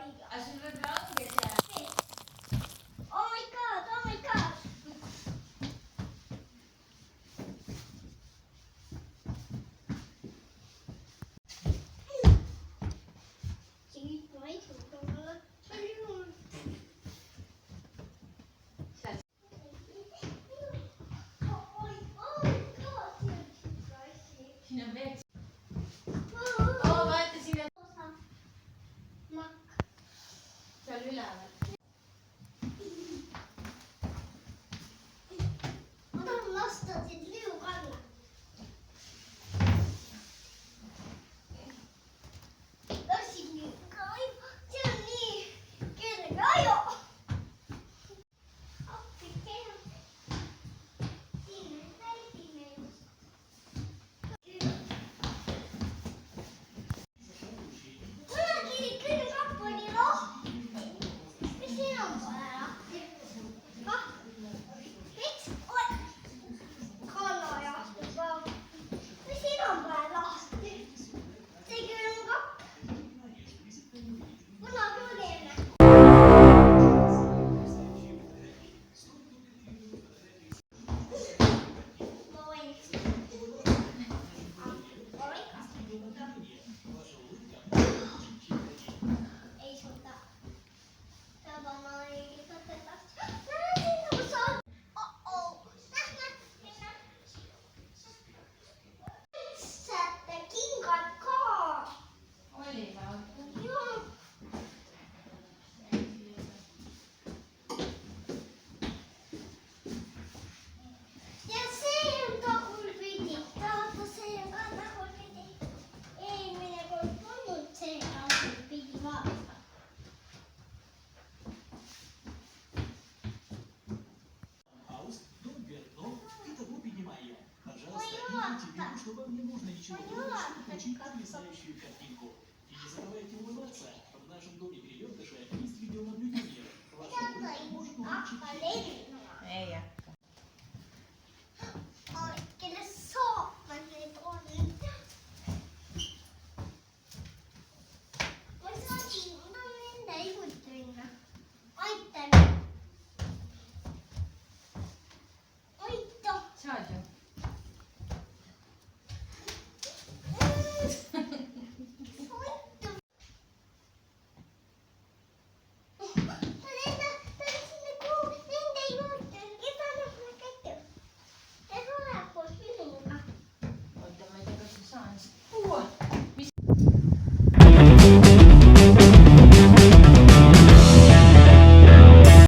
А sul vetrano che c'è? Oh my god, oh my god. Sì, poi tutto. Fino a vecchio. Oh, guarda, si vede. Cioè lui lava. Что вам не нужно ничего делать, чтобы получить потрясающую картинку. И не забывайте улыбаться. В нашем доме перевертыша есть видеонаблюдение. Ваша улыбка может увеличить... Ja.